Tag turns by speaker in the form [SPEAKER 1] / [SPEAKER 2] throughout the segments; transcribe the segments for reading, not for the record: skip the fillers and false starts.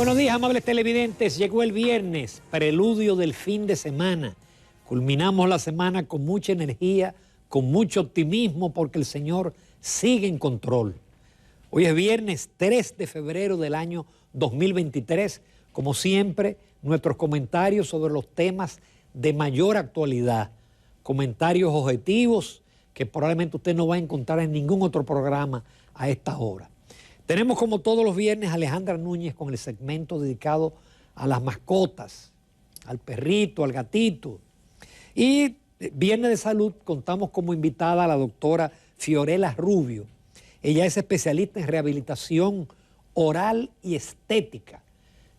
[SPEAKER 1] Buenos días, amables televidentes. Llegó el viernes, preludio del fin de semana. Culminamos la semana con mucha energía, con mucho optimismo, porque el Señor sigue en control. Hoy es viernes 3 de febrero del año 2023. Como siempre, nuestros comentarios sobre los temas de mayor actualidad. Comentarios objetivos que probablemente usted no va a encontrar en ningún otro programa a esta hora. Tenemos como todos los viernes a Alejandra Núñez con el segmento dedicado a las mascotas, al perrito, al gatito. Y viernes de salud contamos como invitada a la doctora Fiorella Rubio. Ella es especialista en rehabilitación oral y estética.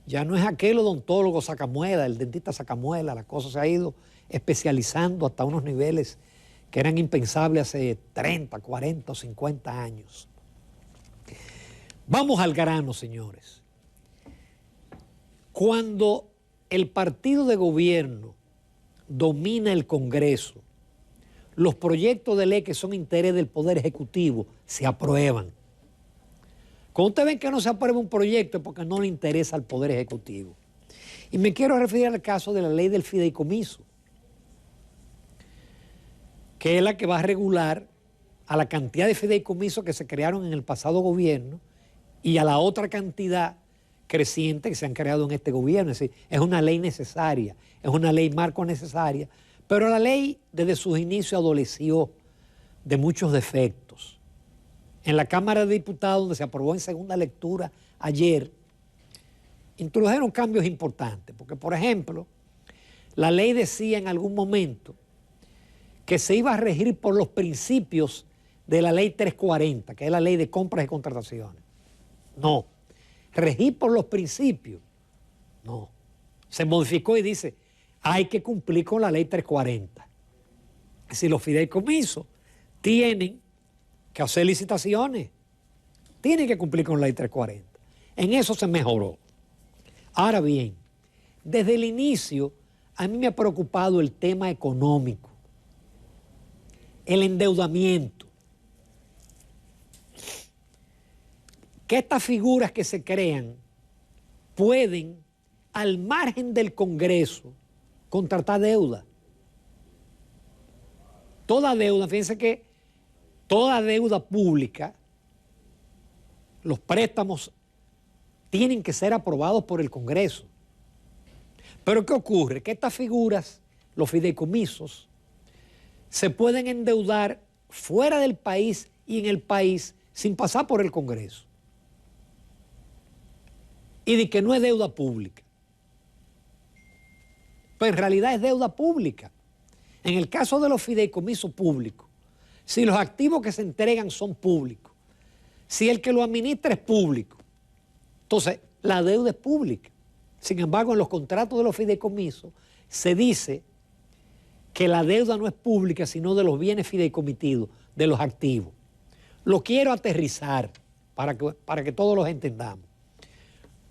[SPEAKER 1] Ya no es aquel odontólogo sacamuela, el dentista sacamuela, la cosa se ha ido especializando hasta unos niveles que eran impensables hace 30, 40 o 50 años. Vamos al grano, señores. Cuando el partido de gobierno domina el Congreso, los proyectos de ley que son interés del Poder Ejecutivo se aprueban. Cuando ustedes ven que no se aprueba un proyecto es porque no le interesa al Poder Ejecutivo. Y me quiero referir al caso de la ley del fideicomiso, que es la que va a regular a la cantidad de fideicomisos que se crearon en el pasado gobierno y a la otra cantidad creciente que se han creado en este gobierno. Es decir, es una ley necesaria, es una ley marco necesaria, pero la ley desde sus inicios adoleció de muchos defectos. En la Cámara de Diputados, donde se aprobó en segunda lectura ayer, introdujeron cambios importantes, porque por ejemplo, la ley decía en algún momento que se iba a regir por los principios de la ley 340, que es la ley de compras y contrataciones. No, regir por los principios, no. Se modificó y dice, hay que cumplir con la ley 340. Es decir, los fideicomisos tienen que hacer licitaciones, tienen que cumplir con la ley 340. En eso se mejoró. Ahora bien, desde el inicio a mí me ha preocupado el tema económico, el endeudamiento. Que estas figuras que se crean pueden, al margen del Congreso, contratar deuda. Toda deuda, fíjense que toda deuda pública, los préstamos tienen que ser aprobados por el Congreso. Pero ¿qué ocurre? Que estas figuras, los fideicomisos, se pueden endeudar fuera del país y en el país sin pasar por el Congreso. Y de que no es deuda pública. Pues en realidad es deuda pública. En el caso de los fideicomisos públicos, si los activos que se entregan son públicos, si el que lo administra es público, entonces la deuda es pública. Sin embargo, en los contratos de los fideicomisos se dice que la deuda no es pública, sino de los bienes fideicomitidos, de los activos. Lo quiero aterrizar para que todos los entendamos.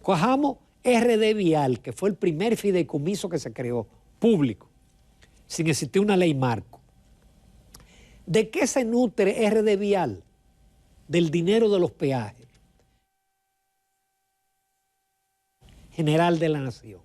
[SPEAKER 1] Cojamos RD Vial, que fue el primer fideicomiso que se creó, público, sin existir una ley marco. ¿De qué se nutre RD Vial? Del dinero de los peajes general de la nación.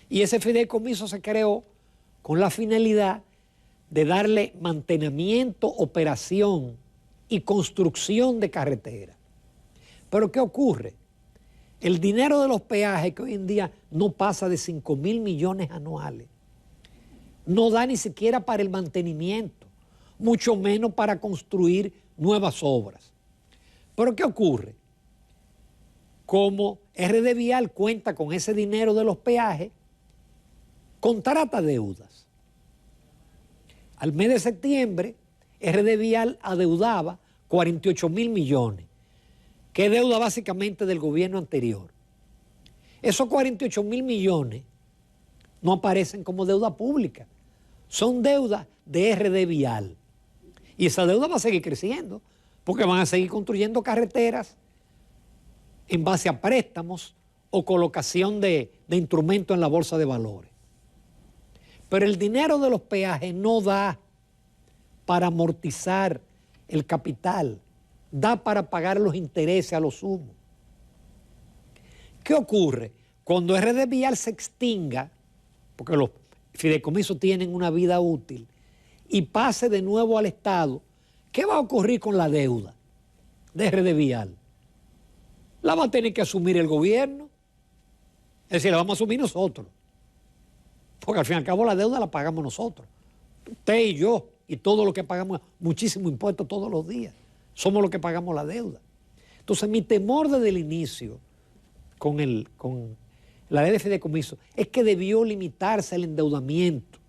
[SPEAKER 1] Y ese fideicomiso se creó con la finalidad de darle mantenimiento, operación y construcción de carreteras. Pero ¿qué ocurre? El dinero de los peajes, que hoy en día no pasa de 5.000 millones anuales, no da ni siquiera para el mantenimiento, mucho menos para construir nuevas obras. Pero ¿qué ocurre? Como RD Vial cuenta con ese dinero de los peajes, contrata deudas. Al mes de septiembre, RD Vial adeudaba 48.000 millones, que es deuda básicamente del gobierno anterior. Esos 48.000 millones no aparecen como deuda pública, son deudas de RD Vial. Y esa deuda va a seguir creciendo, porque van a seguir construyendo carreteras en base a préstamos o colocación de instrumentos en la bolsa de valores. Pero el dinero de los peajes no da para amortizar el capital, da para pagar los intereses a lo sumo. ¿Qué ocurre? Cuando RD Vial se extinga, porque los fideicomisos tienen una vida útil, y pase de nuevo al Estado, ¿qué va a ocurrir con la deuda de RD Vial? La va a tener que asumir el gobierno. Es decir, la vamos a asumir nosotros. Porque al fin y al cabo la deuda la pagamos nosotros. Usted y yo, y todo lo que pagamos, muchísimo impuesto todos los días. Somos los que pagamos la deuda. Entonces, mi temor desde el inicio con la ley de fideicomiso es que debió limitarse el endeudamiento,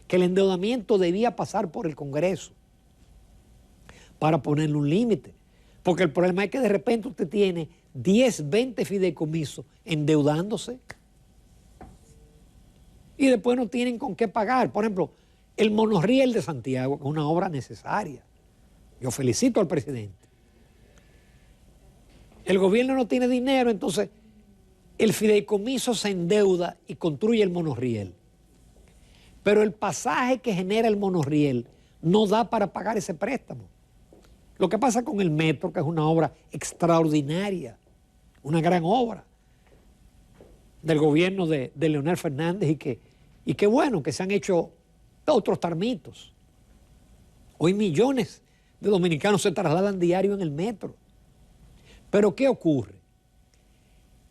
[SPEAKER 1] que el endeudamiento debía pasar por el Congreso para ponerle un límite. Porque el problema es que de repente usted tiene 10, 20 fideicomisos endeudándose y después no tienen con qué pagar. Por ejemplo, el monorriel de Santiago, que es una obra necesaria. Yo felicito al presidente. El gobierno no tiene dinero, entonces el fideicomiso se endeuda y construye el monorriel. Pero el pasaje que genera el monorriel no da para pagar ese préstamo. Lo que pasa con el metro, que es una obra extraordinaria, una gran obra del gobierno de Leonel Fernández y que bueno, que se han hecho otros tarmitos. Hoy millones de dominicanos se trasladan diario en el metro. Pero ¿qué ocurre?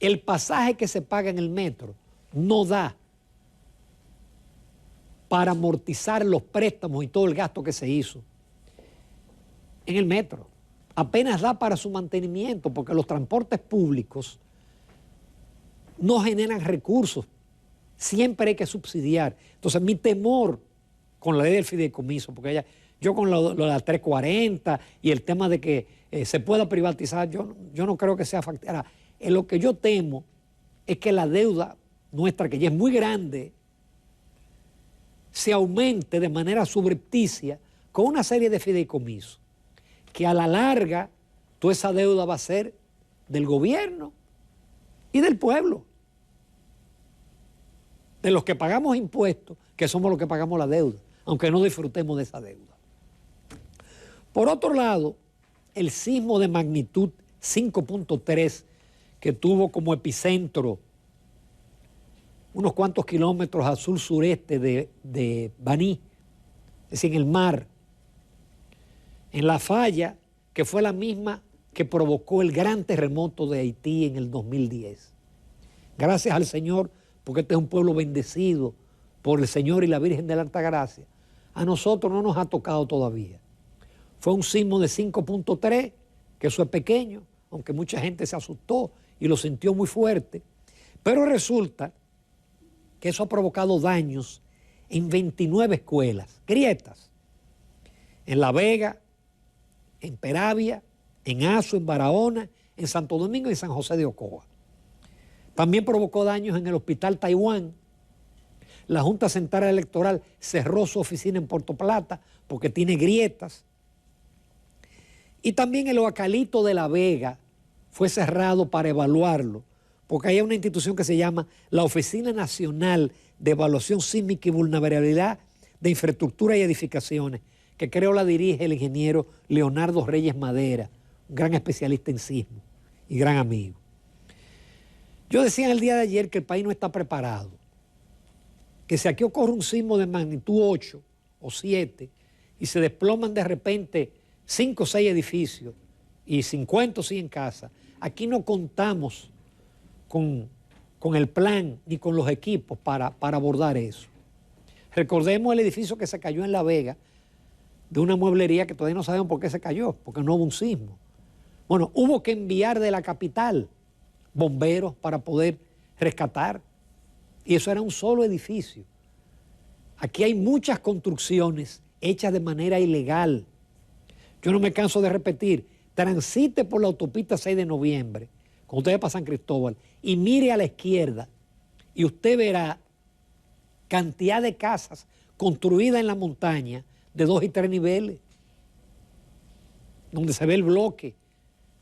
[SPEAKER 1] El pasaje que se paga en el metro no da para amortizar los préstamos y todo el gasto que se hizo en el metro. Apenas da para su mantenimiento, porque los transportes públicos no generan recursos. Siempre hay que subsidiar. Entonces, mi temor con la ley del fideicomiso, porque yo con lo de la 340 y el tema de que se pueda privatizar, yo no creo que sea factible. Lo que yo temo es que la deuda nuestra, que ya es muy grande, se aumente de manera subrepticia con una serie de fideicomisos, que a la larga toda esa deuda va a ser del gobierno y del pueblo, de los que pagamos impuestos, que somos los que pagamos la deuda, aunque no disfrutemos de esa deuda. Por otro lado, el sismo de magnitud 5.3 que tuvo como epicentro unos cuantos kilómetros al sur-sureste de Baní, es decir, en el mar, en la falla que fue la misma que provocó el gran terremoto de Haití en el 2010. Gracias al Señor, porque este es un pueblo bendecido por el Señor y la Virgen de la Altagracia, a nosotros no nos ha tocado todavía. Fue un sismo de 5.3, que eso es pequeño, aunque mucha gente se asustó y lo sintió muy fuerte, pero resulta que eso ha provocado daños en 29 escuelas, grietas, en La Vega, en Peravia, en Azo, en Barahona, en Santo Domingo y en San José de Ocoa. También provocó daños en el Hospital Taiwán. La Junta Central Electoral cerró su oficina en Puerto Plata porque tiene grietas. Y también el Oacalito de La Vega fue cerrado para evaluarlo, porque hay una institución que se llama la Oficina Nacional de Evaluación Sísmica y Vulnerabilidad de Infraestructura y Edificaciones, que creo la dirige el ingeniero Leonardo Reyes Madera, un gran especialista en sismo y gran amigo. Yo decía el día de ayer que el país no está preparado, que si aquí ocurre un sismo de magnitud 8 o 7 y se desploman de repente 5 o 6 edificios y 50 o 100 casas, aquí no contamos con el plan ni con los equipos para abordar eso. Recordemos el edificio que se cayó en La Vega, de una mueblería que todavía no sabemos por qué se cayó, porque no hubo un sismo. Bueno, hubo que enviar de la capital bomberos para poder rescatar, y eso era un solo edificio. Aquí hay muchas construcciones hechas de manera ilegal. Yo no me canso de repetir, transite por la autopista 6 de noviembre, cuando usted va para San Cristóbal, y mire a la izquierda, y usted verá cantidad de casas construidas en la montaña de 2 y 3 niveles, donde se ve el bloque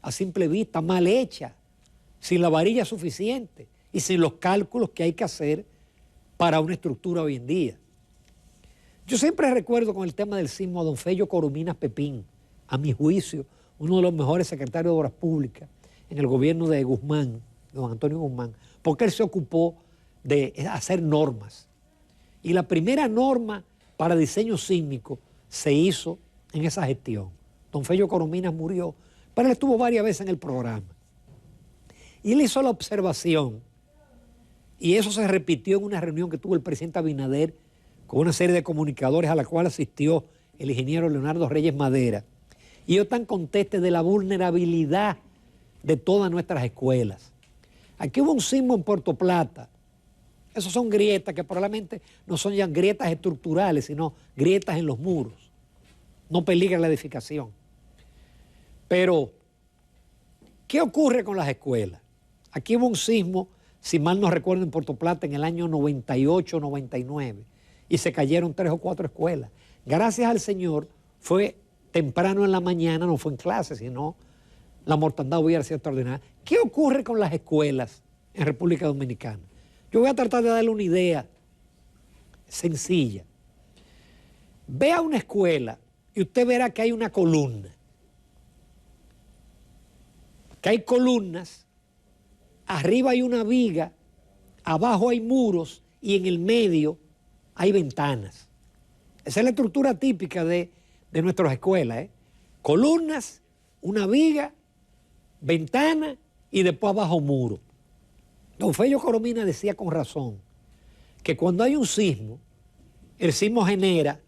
[SPEAKER 1] a simple vista, mal hecha, sin la varilla suficiente y sin los cálculos que hay que hacer para una estructura hoy en día. Yo siempre recuerdo con el tema del sismo a don Fello Corominas Pepín, a mi juicio, uno de los mejores secretarios de Obras Públicas en el gobierno de Guzmán, don Antonio Guzmán, porque él se ocupó de hacer normas. Y la primera norma para diseño sísmico se hizo en esa gestión. Don Fello Corominas murió, pero él estuvo varias veces en el programa. Y él hizo la observación, y eso se repitió en una reunión que tuvo el presidente Abinader con una serie de comunicadores a la cual asistió el ingeniero Leonardo Reyes Madera. Y ellos están contestes de la vulnerabilidad de todas nuestras escuelas. Aquí hubo un sismo en Puerto Plata. Esas son grietas que probablemente no son ya grietas estructurales, sino grietas en los muros. No peligra la edificación. Pero, ¿qué ocurre con las escuelas? Aquí hubo un sismo, si mal no recuerdo, en Puerto Plata en el año 98, 99, y se cayeron 3 o 4 escuelas. Gracias al Señor, fue temprano en la mañana, no fue en clase, sino la mortandad hubiera sido extraordinaria. ¿Qué ocurre con las escuelas en República Dominicana? Yo voy a tratar de darle una idea sencilla. Vea una escuela y usted verá que hay una columna. Que hay columnas, arriba hay una viga, abajo hay muros y en el medio hay ventanas. Esa es la estructura típica de nuestras escuelas, ¿eh? Columnas, una viga, ventana y después abajo muro. Don Fello Corominas decía con razón que cuando hay un sismo, el sismo genera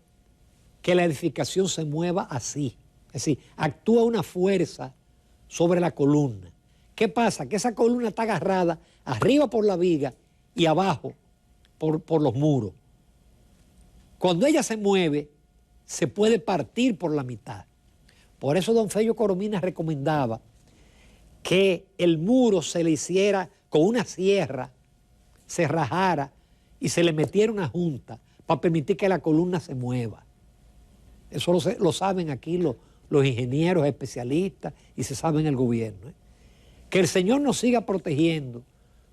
[SPEAKER 1] que la edificación se mueva así. Es decir, actúa una fuerza sobre la columna. ¿Qué pasa? Que esa columna está agarrada arriba por la viga y abajo por los muros. Cuando ella se mueve, se puede partir por la mitad. Por eso don Fello Corominas recomendaba que el muro se le hiciera con una sierra, se rajara y se le metiera una junta para permitir que la columna se mueva. Eso lo saben aquí los ingenieros especialistas y se sabe en el gobierno. Que el Señor nos siga protegiendo,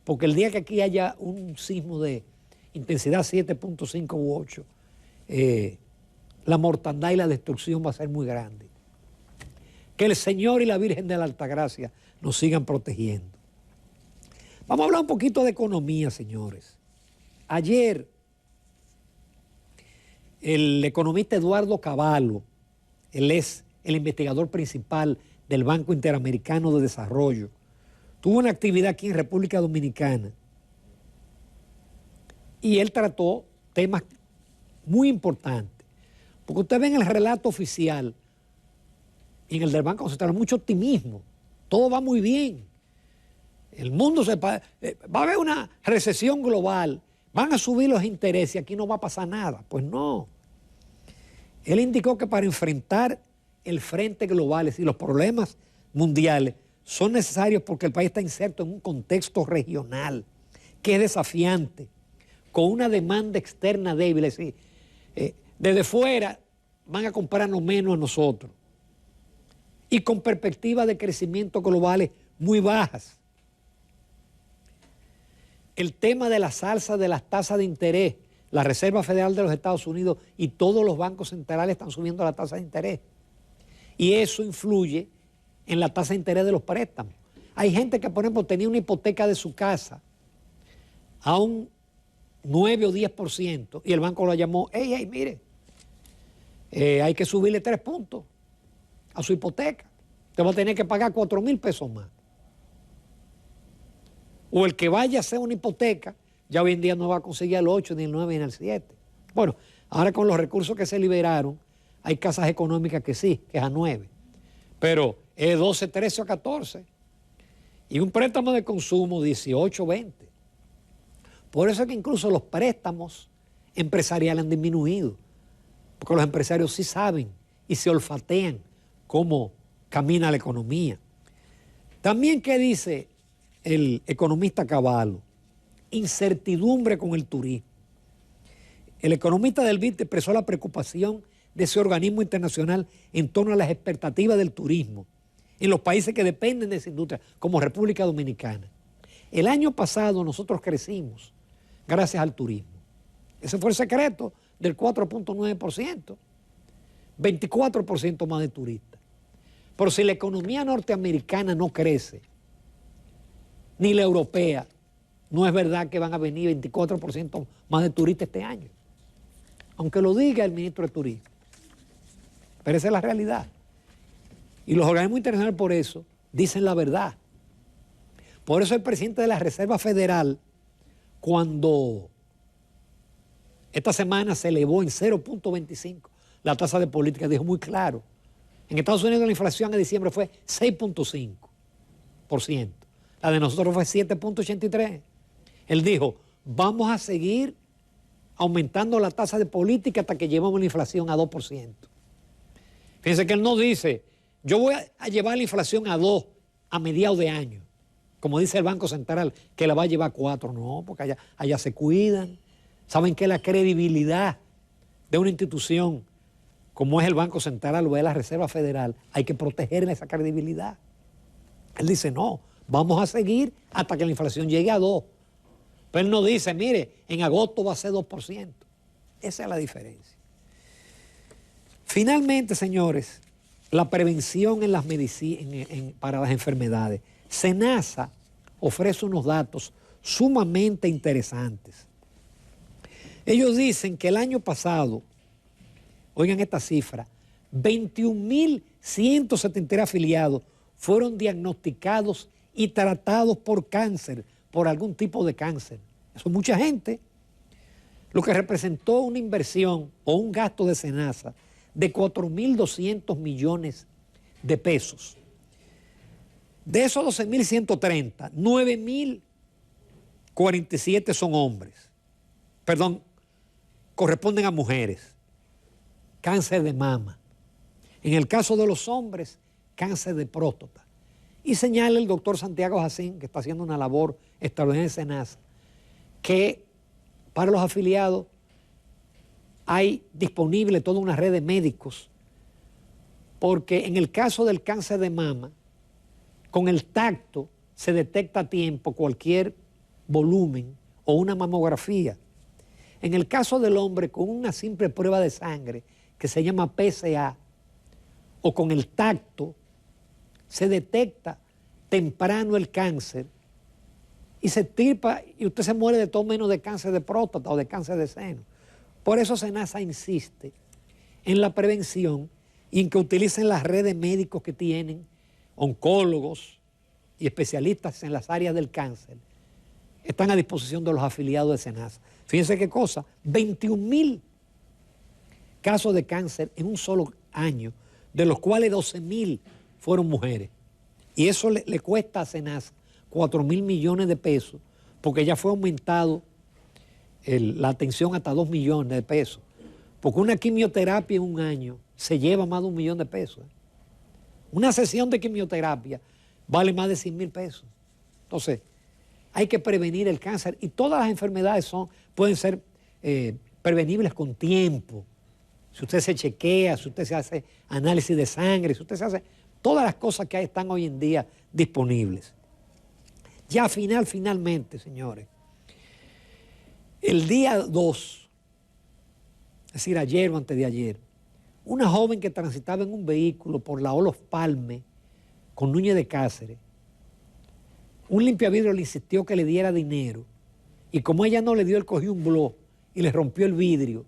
[SPEAKER 1] porque el día que aquí haya un sismo de intensidad 7.5 u 8, la mortandad y la destrucción va a ser muy grande. Que el Señor y la Virgen de la Altagracia nos sigan protegiendo. Vamos a hablar un poquito de economía, señores. Ayer, el economista Eduardo Cavallo, él es el investigador principal del Banco Interamericano de Desarrollo, tuvo una actividad aquí en República Dominicana y él trató temas muy importantes. Porque usted ve en el relato oficial y en el del Banco Central mucho optimismo. Todo va muy bien. El mundo va a haber una recesión global, van a subir los intereses y aquí no va a pasar nada. Pues no. Él indicó que para enfrentar el frente global, es decir, los problemas mundiales, son necesarios porque el país está inserto en un contexto regional que es desafiante, con una demanda externa débil. Es decir, desde fuera van a comprarnos menos a nosotros y con perspectivas de crecimiento globales muy bajas. El tema de las alzas de las tasas de interés, la Reserva Federal de los Estados Unidos y todos los bancos centrales están subiendo la tasa de interés. Y eso influye en la tasa de interés de los préstamos. Hay gente que, por ejemplo, tenía una hipoteca de su casa a un 9 o 10% y el banco lo llamó, hey, mire, hay que subirle 3 puntos a su hipoteca. Usted va a tener que pagar 4,000 pesos más. O el que vaya a hacer una hipoteca, ya hoy en día no va a conseguir el 8, ni el 9, ni el 7. Bueno, ahora con los recursos que se liberaron, hay casas económicas que sí, que es a 9. Pero es 12, 13 o 14. Y un préstamo de consumo 18, 20. Por eso es que incluso los préstamos empresariales han disminuido. Porque los empresarios sí saben y se olfatean cómo camina la economía. También, ¿qué dice el economista Cavallo? Incertidumbre con el turismo. El economista del BID expresó la preocupación de ese organismo internacional en torno a las expectativas del turismo en los países que dependen de esa industria, como República Dominicana. El año pasado nosotros crecimos gracias al turismo. Ese fue el secreto del 4.9%, 24% más de turistas. Pero si la economía norteamericana no crece, ni la europea. No es verdad que van a venir 24% más de turistas este año, aunque lo diga el ministro de Turismo. Pero esa es la realidad. Y los organismos internacionales por eso dicen la verdad. Por eso el presidente de la Reserva Federal, cuando esta semana se elevó en 0.25 la tasa de política, dijo muy claro, en Estados Unidos la inflación en diciembre fue 6.5%, la de nosotros fue 7.83%. Él dijo, vamos a seguir aumentando la tasa de política hasta que llevemos la inflación a 2%. Fíjense que él no dice, yo voy a llevar la inflación a 2 a mediados de año, como dice el Banco Central, que la va a llevar a 4. No, porque allá se cuidan. Saben que la credibilidad de una institución como es el Banco Central o es la Reserva Federal, hay que proteger esa credibilidad. Él dice, no, vamos a seguir hasta que la inflación llegue a 2. Pero él no dice, mire, en agosto va a ser 2%. Esa es la diferencia. Finalmente, señores, la prevención en las para las enfermedades. SENASA ofrece unos datos sumamente interesantes. Ellos dicen que el año pasado, oigan esta cifra, 21.173 afiliados fueron diagnosticados y tratados por cáncer, por algún tipo de cáncer. Eso es mucha gente. Lo que representó una inversión o un gasto de SENASA de 4.200 millones de pesos. De esos 12.130, 9.047 son hombres. Perdón, corresponden a mujeres. Cáncer de mama. En el caso de los hombres, cáncer de próstata. Y señala el doctor Santiago Jacín, que está haciendo una labor extraordinaria en SENASA, que para los afiliados hay disponible toda una red de médicos, porque en el caso del cáncer de mama, con el tacto se detecta a tiempo cualquier volumen o una mamografía. En el caso del hombre, con una simple prueba de sangre que se llama PSA, o con el tacto, se detecta temprano el cáncer y se extirpa y usted se muere de todo menos de cáncer de próstata o de cáncer de seno. Por eso SENASA insiste en la prevención y en que utilicen las redes de médicos que tienen, oncólogos y especialistas en las áreas del cáncer. Están a disposición de los afiliados de SENASA. Fíjense qué cosa, 21.000 casos de cáncer en un solo año, de los cuales 12.000 fueron mujeres. Y eso le cuesta a SENASA 4.000 millones de pesos, porque ya fue aumentado la atención hasta 2 millones de pesos. Porque una quimioterapia en un año se lleva más de 1 millón de pesos. Una sesión de quimioterapia vale más de 100.000 pesos. Entonces, hay que prevenir el cáncer y todas las enfermedades pueden ser prevenibles con tiempo. Si usted se chequea, si usted se hace análisis de sangre, si usted se hace todas las cosas que están hoy en día disponibles. Ya finalmente, señores, el día 2, es decir, ayer o antes de ayer, una joven que transitaba en un vehículo por la Olof Palme con Núñez de Cáceres, un limpiavidrio le insistió que le diera dinero y como ella no le dio, él cogió un blow y le rompió el vidrio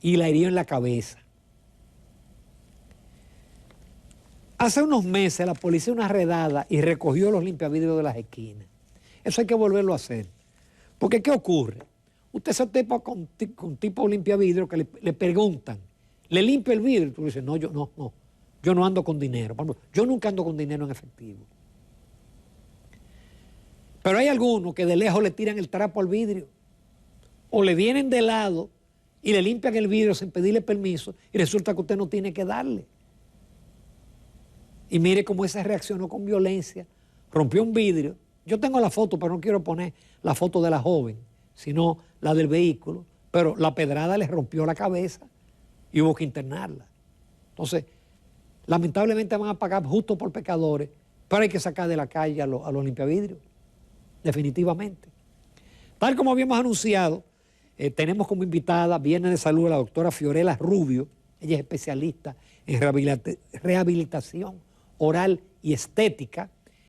[SPEAKER 1] y la hirió en la cabeza. Hace unos meses la policía hizo una redada y recogió los limpiavidrios de las esquinas. Eso hay que volverlo a hacer. Porque ¿qué ocurre? Usted se topa con tipo limpiavidrio que le preguntan, ¿le limpia el vidrio? Y tú le dices, no, yo no ando con dinero. Yo nunca ando con dinero en efectivo. Pero hay algunos que de lejos le tiran el trapo al vidrio o le vienen de lado y le limpian el vidrio sin pedirle permiso y resulta que usted no tiene que darle. Y mire cómo ese reaccionó con violencia, rompió un vidrio. Yo tengo la foto, pero no quiero poner la foto de la joven, sino la del vehículo, pero la pedrada le rompió la cabeza y hubo que internarla. Entonces, lamentablemente van a pagar justo por pecadores, pero hay que sacar de la calle a los limpiavidrios, definitivamente. Tal como habíamos anunciado, tenemos como invitada, viene de salud, la doctora Fiorella Rubio. Ella es especialista en rehabilitación oral y estética.